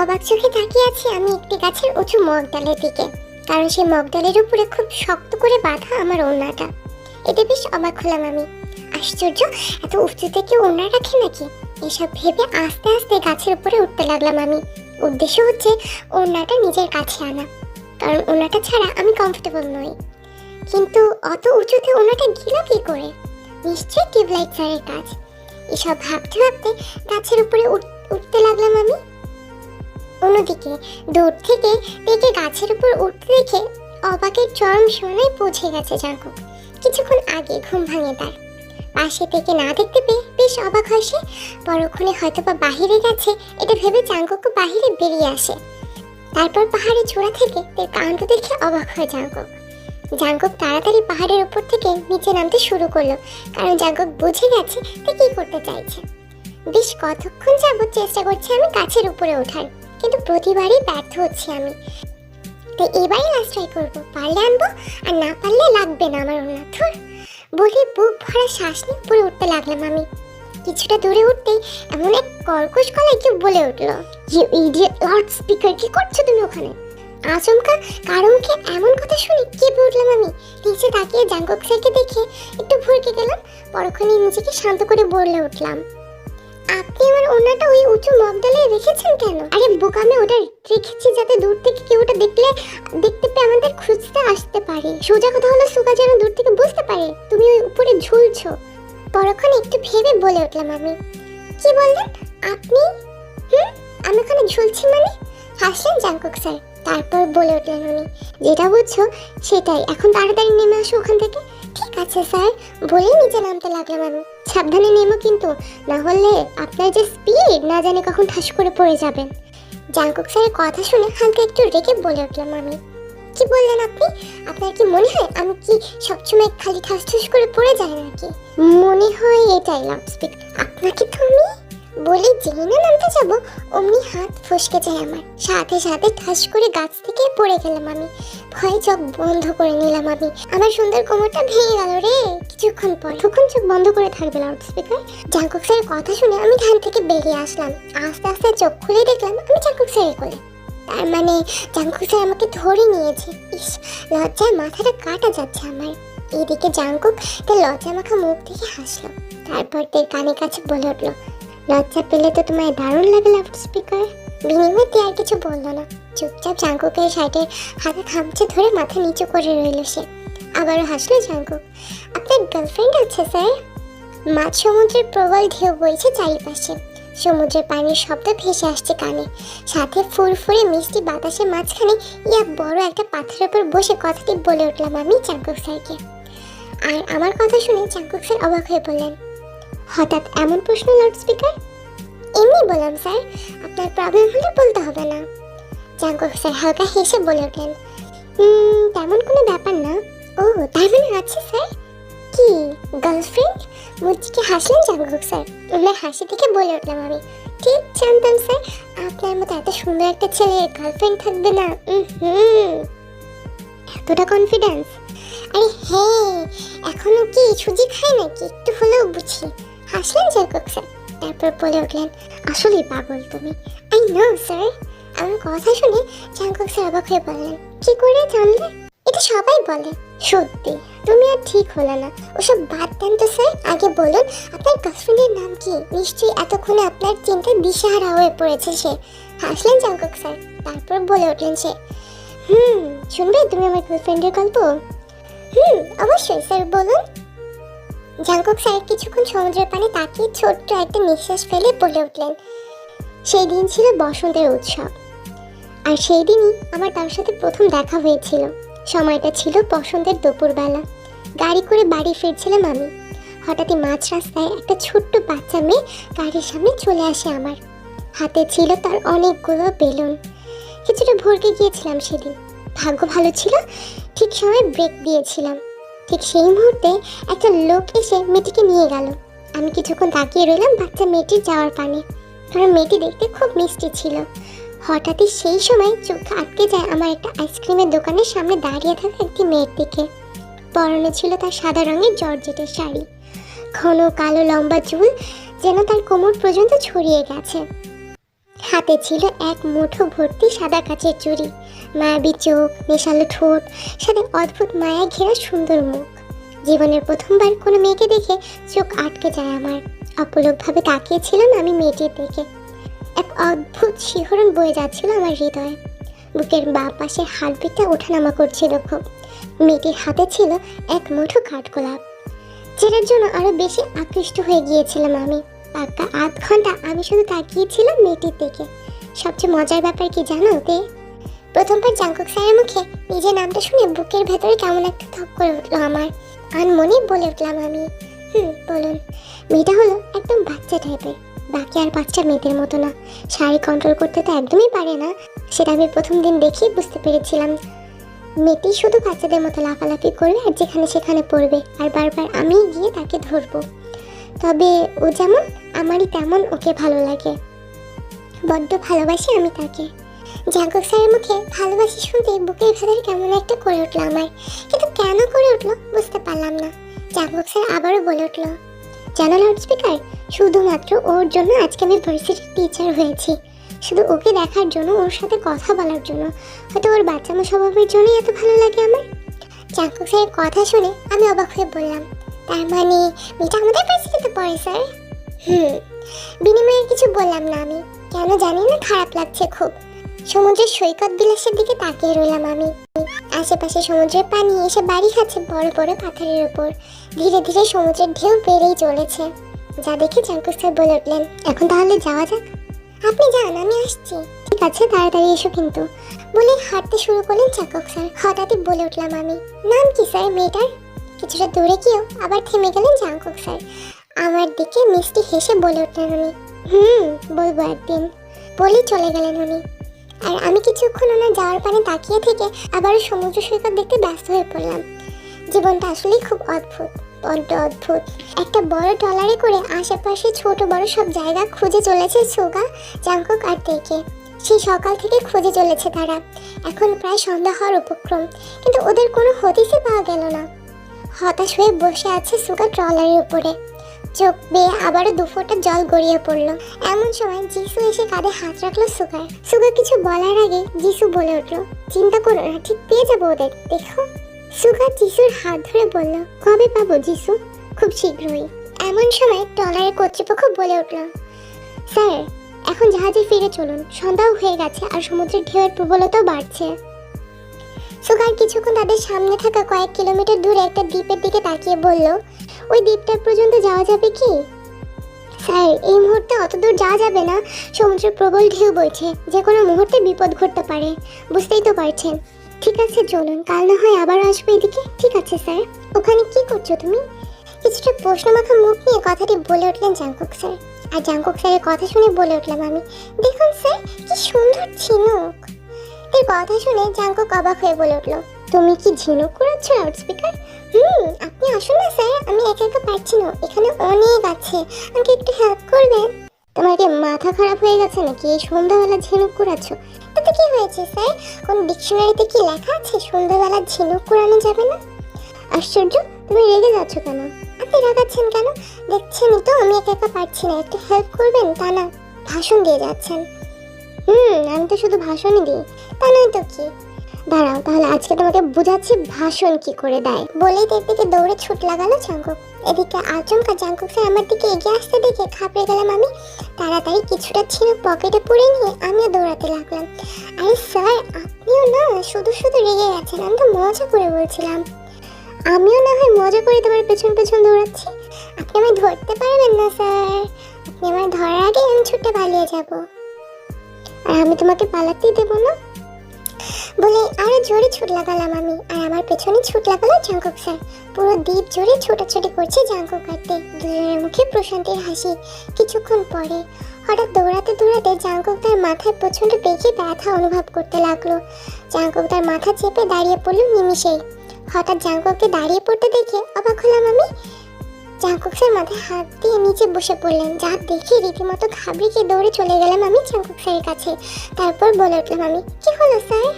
অবাক চোখে তাকিয়ে আছি আমি একটি গাছের উঁচু মগডালের দিকে, কারণ সেই মগডালের উপরে খুব শক্ত করে বাঁধা আমার ওড়নাটা। এতে বেশ অবাক হলাম আমি। আশ্চর্য, এত উঁচু থেকে ওড়না রাখে নাকি? এসব ভেবে আস্তে আস্তে গাছের উপরে উঠতে লাগলাম আমি। উদ্দেশ্য হচ্ছে ওড়নাটা নিজের কাছে আনা, কারণ ওড়নাটা ছাড়া আমি কমফোর্টেবল নই। কিন্তু অত উঁচুতে ওড়নাটা গেল কি করে? নিশ্চয়ই টিউবলাইট স্যারের কাজ। এসব ভাবতে ভাবতে গাছের উপরে উঠতে লাগলাম আমি। অন্যদিকে দূর থেকে দেখে গাছের উপর উঠতে দেখে অবাকের চরম সীমানায় পৌঁছে গেছে জাঙ্কুক। কিছুক্ষণ আগে ঘুম ভাঙে তার। পাশে থেকে না দেখতে পেয়ে বেশ অবাক হয় সে। পরক্ষণে হয়তো বা বাহিরে গেছে এটা ভেবে জাঙ্কুকও বাহিরে বেরিয়ে আসে। তারপর পাহাড়ের চূড়া থেকে তার কাণ্ড দেখে অবাক হয় জাঙ্কুক। জাঙ্কুক তাড়াতাড়ি পাহাড়ের উপর থেকে নিচে নামতে শুরু করলো, কারণ জাঙ্কুক বুঝে গেছে তা কি করতে চাইছে। বেশ কতক্ষণ যাবত চেষ্টা করছি আমি গাছের উপরে ওঠার, কিন্তু প্রতিবারই ব্যর্থ হচ্ছি আমি। তো এবারই লাস্ট ট্রাই করবো, পারলে আনবো আর না পারলে লাগবে না আমার ওড়না। ধুর বলে বুক ভরা শ্বাস নিয়ে উপরে উঠতে লাগলাম আমি। কিছুটা দূরে উঠতেই এমন এক কর্কশ গলায় কেউ বলে উঠলো, ইউ ইডিয়েট লাউড স্পিকার, কি করছো তুমি ওখানে? আচমকা কারো মুখে এমন কথা শুনে কেঁপে উঠলাম আমি। নিচে তাকিয়ে জাঙ্কুক স্যারকে দেখে একটু ভরকে গেলাম। পরক্ষণে নিজেকে শান্ত করে বলে উঠলাম, আপনি আমার ওড়নাটা ওই উঁচু মগডালে রেখেছেন কেন? আরে বোকা, আমি ওটা রেখেছি যাতে দূর থেকে কেউ ওটা দেখতে পেয়ে আমাদের খুঁজতে আসতে পারে। সোজা কথা হলো সুগা যেন দূর থেকে বুঝতে পারে তুমি ওই উপরে ঝুলছো। পরক্ষণে একটু ভেবে বলে উঠলাম আমি, কি বললেন আপনি? আমি ওখানে ঝুলছি মানে? হাসলেন জাঙ্কুক স্যার। তারপর বলে উঠলেন উনি, যেটা বুঝছো সেটাই, এখন তাড়াতাড়ি নেমে আসো ওখান থেকে। ঠিক আছে স্যার বলেই নিচে নামতে লাগলাম আমি। সাবধানে নেমো কিন্তু, না হলে আপনার যে স্পিড না জানি কখন ঠাস করে পড়ে যাবেন। জাঙ্কুক স্যারের কথা শুনে হালকা একটু রেগে বলে উঠলাম আমি, কি বললেন আপনি? আপনার কি মনে হয় আমি কি সবসময় খালি ঠাস ঠাস করে পড়ে যাই নাকি? মনে হয় এটাই লাউড স্পিকার। আপনাকে তো আমি বলে যেই না নামতে যাবো অমনি হাত ফসকে যায় আমার, সাথে সাথে ঠাস করে গাছ থেকে পড়ে গেলাম আমি। ভয়ে চোখ বন্ধ করে নিলাম আমি। আমার সুন্দর কোমরটা ভেঙে গেল রে কিছুক্ষণ পর। তখন চোখ বন্ধ করে থাকবে লাউড স্পিকার? জাঙ্কুক স্যারের কথা শুনে আমি ধ্যান থেকে বেরিয়ে আসলাম। আস্তে আস্তে চোখ খুলে দেখলাম আমি জাঙ্কুক স্যারের কোলে। তার মানে জাঙ্কুক স্যার আমাকে ধরে নিয়েছে। ইস, লজ্জায় মাথাটা কাটা যাচ্ছে আমার। এদিকে জাঙ্কুক তার লজ্জা মাখা মুখ দেখে হাসলো। তারপর তার কানে কাছে বলে উঠলো, লজ্জা পেলে তো তোমায় দারুণ লাগে লাউড স্পিকার। বিনিময়ে আর কিছু বললো না, চুপচাপ জাঙ্কুকের সাইডের হাতে খামচে ধরে মাথা নিচু করে রইল সে। আবারও হাসলো জাঙ্কুক। আপনার গার্লফ্রেন্ড আছে স্যার? মাঝ সমুদ্রের প্রবল ঢেউ বইছে চারিপাশে। সমুদ্রের পানির শব্দ ভেসে আসছে কানে, সাথে ফুরফুরে মিষ্টি বাতাসের মাঝখানে ইয়া বড় একটা পাথরের উপর বসে কথাটি বলে উঠলাম আমি জাঙ্কুক স্যারকে। আর আমার কথা শুনে জাঙ্কুক স্যার অবাক হয়ে বললেন, হঠাৎ এমন প্রশ্ন লাউড স্পিকার? এমনি বললাম স্যার, আপনার প্রবলেম হলে বলতে হবে না। জাঙ্কুক স্যার হালকা হেসে বলে উঠলেন, তেমন কোনো ব্যাপার না। ও তার মানে আছে স্যার? কি গার্লফ্রেন্ড? মুচকি হাসলেন জাঙ্কুক স্যার। ওনার হাসি থেকে বলে উঠলাম আমি, ঠিক জানতাম স্যার আপনার মতো এত সুন্দর একটা ছেলের গার্লফ্রেন্ড থাকবে না। এতটা কনফিডেন্স? আরে হ্যাঁ, এখনো কি সুজি খায় নাকি? একটু হলেও বুঝি। হাসলেন জাঙ্কুক স্যার। তারপর বলে উঠলেন, আসলেই পাগল তুমি। I know sir. আমার কথা শুনে জাঙ্কুক স্যার অবাক হয়ে বললেন, কি করে জানলে? এটা সবাই বলে। সত্যি তুমি আর ঠিক হলো না। ওসব বাদ দেন তো স্যার, আগে বলুন আপনার গার্লফ্রেন্ডের নাম কি? নিশ্চয়ই এতক্ষণে আপনার চিন্তায় দিশাহারা হয়ে পড়েছে সে। হাসলেন জাঙ্কুক স্যার। তারপর বলে উঠলেন সে, শুনবে তুমি আমার গার্লফ্রেন্ডের গল্প? অবশ্যই স্যার, বলুন। জাঙ্কুক স্যার কিছুক্ষণ সমুদ্রের পানে তাকিয়ে ছোট্ট একটা নিঃশ্বাস ফেলে বলে উঠলেন, সেই দিন ছিল বসন্তের উৎসব, আর সেই দিনই আমার তার সাথে প্রথম দেখা হয়েছিল। সময়টা ছিল বসন্তের দুপুরবেলা। গাড়ি করে বাড়ি ফিরছিলাম আমি। হঠাৎই মাঝ রাস্তায় একটা ছোট্ট বাচ্চা মেয়ে গাড়ির সামনে চলে আসে আমার। হাতে ছিল তার অনেকগুলো বেলুন। কিছুটা ভরকে গিয়েছিলাম সেদিন। ভাগ্য ভালো ছিল, ঠিক সময় ব্রেক দিয়েছিলাম। ঠিক সেই মুহূর্তে একটা লোক এসে মেয়েটিকে নিয়ে গেল। আমি কিছুক্ষণ তাকিয়ে রইলাম বাচ্চা মেয়েটির যাওয়ার পানে, কারণ মেয়েটি দেখতে খুব মিষ্টি ছিল। হঠাৎই সেই সময় চোখ আটকে যায় আমার একটা আইসক্রিমের দোকানের সামনে দাঁড়িয়ে থাকা একটি মেয়ের দিকে। পরনে ছিল তার সাদা রঙের জর্জেটের শাড়ি। ঘন কালো লম্বা চুল যেন তার কোমর পর্যন্ত ছড়িয়ে গেছে। হাতে ছিল এক মুঠো ভর্তি সাদা কাচের চুড়ি, মায়াবী চোখ, নেশালো ঠোঁট, সাথে অদ্ভুত মায়া ঘেরা সুন্দর মুখ। জীবনের প্রথমবার কোনো মেয়েকে দেখে চোখ আটকে যায় আমার। অপলকভাবে তাকিয়েছিলাম আমি মেয়েটির দিকে। এক অদ্ভুত শিহরণ বয়ে যাচ্ছিল আমার হৃদয়ে। বুকের বাঁ পাশে হাতবিটটা ওঠানামা করছিল খুব। মেয়েটির হাতে ছিল এক মুঠো কাঠগোলাপ, যেটার জন্য আরো বেশি আকৃষ্ট হয়ে গিয়েছিলাম আমি। পাক্কা আধ ঘন্টা আমি শুধু তাকিয়েছিলাম মেয়েটির দিকে। সবচেয়ে মজার ব্যাপার কি জানো তে? প্রথমবার জাঙ্কুক স্যারের মুখে নিজের নামটা শুনে বুকের ভেতরে কেমন একটা ধপ করে উঠলো আমার। আনমনে বলে উঠলাম আমি, বলুন। মেয়েটা হলো একদম বাচ্চা টাইপের, বাকি আর বাচ্চা মেয়েদের মতো না। শাড়ি কন্ট্রোল করতে তো একদমই পারে না, সেটা আমি প্রথম দিন দেখেই বুঝতে পেরেছিলাম। মেয়েটি শুধু বাচ্চাদের মতো লাফালাফি করবে আর যেখানে সেখানে পড়বে, আর বারবার আমি গিয়ে তাকে ধরবো। তবে ও যেমন, আমারই তেমন ওকে ভালো লাগে। বড্ড ভালোবাসি আমি তাকে। জাঙ্কুক স্যারের মুখে ভালোবাসি শুনতে বুকের ভেতরে কেমন একটা করে উঠলো আমার, কিন্তু কেন করে উঠলো বুঝতে পারলাম না। জাঙ্কুক স্যার আবারও বলে উঠলো, জানো লাউড স্পিকার, শুধুমাত্র ওর জন্য আজকে আমি ভার্সিটির টিচার হয়েছি। শুধু ওকে দেখার জন্য, ওর সাথে কথা বলার জন্য। হয়তো ওর বাচ্চামো স্বভাবের জন্যই এত ভালো লাগে আমার। জাঙ্কুক স্যারের কথা শুনে আমি অবাক হয়ে বললাম, তার মানে মেয়েটা আমাদের ভার্সিটিতে পড়ে স্যার? বিনিময়ে কিছু বললাম না আমি, কেন জানি না খারাপ লাগছে খুব। সমুদ্রের সৈকত বিলাসের দিকে তাকিয়ে রইলাম আমি। আশেপাশে সমুদ্রের পানি এসে বাড়ি খাচ্ছে বড় বড় পাথরের উপর। ধীরে ধীরে সমুদ্রের ঢেউ বেড়েই চলেছে, যা দেখে জাঙ্কুক স্যার বলে উঠলেন, এখন তাহলে যাওয়া যাক। আপনি যান, আমি আসছি। ঠিক আছে, তাড়াতাড়ি এসো কিন্তু, বলে হাঁটতে শুরু করলেন জাঙ্কুক স্যার। হঠাৎই বলে উঠলাম আমি, নাম কি স্যার মেয়েটার? কিছুটা দূরে গিয়েও আবার থেমে গেলেন জাঙ্কুক স্যার। আমার দিকে মিষ্টি হেসে বলে উঠলেন উনি, বলবো একদিন, বলেই চলে গেলেন উনি। আর আমি কিছুক্ষণ ওনার যাওয়ার পানে তাকিয়ে থেকে আবারও সমুদ্র সৈকত দেখতে ব্যস্ত হয়ে পড়লাম। জীবনটা আসলেই খুব অদ্ভুত, বড্ড অদ্ভুত। একটা বড় ট্রলারে করে আশেপাশে ছোট বড় সব জায়গা খুঁজে চলেছে সুগা, জাঙ্কুক আর তেকে। সেই সকাল থেকে খুঁজে চলেছে তারা। এখন প্রায় সন্ধ্যা হওয়ার উপক্রম, কিন্তু ওদের কোনো হদিসই পাওয়া গেল না। হতাশ হয়ে বসে আছে সুগা ট্রলারের উপরে। চোখ বেয়ে আবারও 2 ফোঁটা জল গড়িয়ে পড়লো। এমন সময় জিসু এসে কাঁধে হাত রাখলো সুগার। সুগা কিছু বলার আগে জিসু বলে উঠলো, চিন্তা করো না, ঠিক পেয়ে যাবো ওদের, দেখো। সুগা জিসুর হাত ধরে বলল, কবে পাবো জিসু? খুব শীঘ্রই। এমন সময় ট্রলারের কর্তৃপক্ষ বলে উঠলো, স্যার এখন জাহাজে ফিরে চলুন, সন্ধ্যাও হয়ে গেছে আর সমুদ্রের ঢেউয়ের প্রবলতাও বাড়ছে। সুগার কিছুক্ষণ তাদের সামনে থাকা কয়েক কিলোমিটার দূরে একটা দ্বীপের দিকে তাকিয়ে বলল, ওই দ্বীপটা পর্যন্ত যাওয়া যাবে কি? স্যার এই মুহূর্তে অত দূর যাওয়া যাবে না, সমুদ্রের প্রবল ঢেউ বইছে, যে কোনো মুহূর্তে বিপদ ঘটতে পারে, বুঝতেই তো পারছেন। ঠিক আছে চলুন, কাল না হয় আবার আসবো এদিকে। ঠিক আছে স্যার। ওখানে কি করছো তুমি? কিছুটা প্রশ্নমাখা মুখ নিয়ে কথাটি বলে উঠলেন জাঙ্কুক স্যার। আর জাঙ্কুক স্যারের কথা শুনে বলে উঠলাম আমি, দেখুন স্যার কি সুন্দর ঝিনুক। এর কথা শুনে জাঙ্কুক অবাক হয়ে বলে উঠলো, তুমি কি ঝিনুক কুড়াচ্ছ লাউড স্পিকার? আপনি আসুন না স্যার, আমি একা একা পারছি না, এখানে অনেক আছে, আমাকে একটু হেল্প করবেন? তোমার কি মাথা খারাপ হয়ে গেছে নাকি? এই সন্ধ্যাবেলা ঝিনুক কুড়াচ্ছ? তাতে কি হয়েছে স্যার? কোন ডিকশনারিতে কি লেখা আছে সন্ধ্যাবেলা ঝিনুক কুড়ানো যাবে না? আশ্চর্য, তুমি রেগে যাচ্ছ কেন? আপনি রাগাচ্ছেন কেন? দেখছেনই তো আমি একা একা পারছি না, একটু হেল্প করবেন? তা না ভাষণ দিয়ে যাচ্ছেন। আমি তো শুধু ভাষণই দিই, তা নয় তো কি। দাঁড়াও তাহলে আজকে তোমাকে বোঝাচ্ছি ভাষণ কি করে দেয়। বলেই তার দিকে দৌড়ে ছুট লাগালো জাঙ্কুক। এদিকে আচমকা জাঙ্কুক স্যার আমার দিকে এগিয়ে আসতে দেখে ঘাবড়ে গেলাম আমি। তাড়াতাড়ি কিছুটা ঝিনুক পকেটে পুরে নিয়ে আমিও দৌড়াতে লাগলাম। আরে স্যার আপনিও না শুধু শুধু রেগে গেছেন, আমি তো মজা করে বলছিলাম। আমিও না হয় মজা করে তোমার পেছন পেছন দৌড়াচ্ছি, আপনি আমায় ধরতে পারবেন না স্যার। আপনি আমার ধরার আগে আমি ছুটে পালিয়ে যাব, আর আমি তোমাকে পালাতেই দেবো না। বলে আরো জোরে ছুট লাগালাম আমি, আর আমার পেছনে ছুট লাগালো জাঙ্কুক স্যার। পুরো দ্বীপ জুড়ে ছোটাছুটি করছে জাঙ্কুক কাটতে, দুজনের মুখে প্রশান্তির হাসি। কিছুক্ষণ পরে হঠাৎ দৌড়াতে দৌড়াতে জাঙ্কুক তার মাথায় প্রচন্ড বেগে ব্যথা অনুভব করতে লাগলো। জাঙ্কুক তার মাথা চেপে দাঁড়িয়ে পড়লো নিমিষেই। হঠাৎ জাঙ্কুককে দাঁড়িয়ে পড়তে দেখে অবাক হলাম আমি। জাঙ্কুক স্যার মাথায় হাত দিয়ে নিচে বসে পড়লেন, যা দেখে রীতিমতো ঘাবড়ে গিয়ে দৌড়ে চলে গেলাম আমি জাঙ্কুক স্যারের কাছে। তারপর বলে উঠলাম আমি, কি হলো স্যার?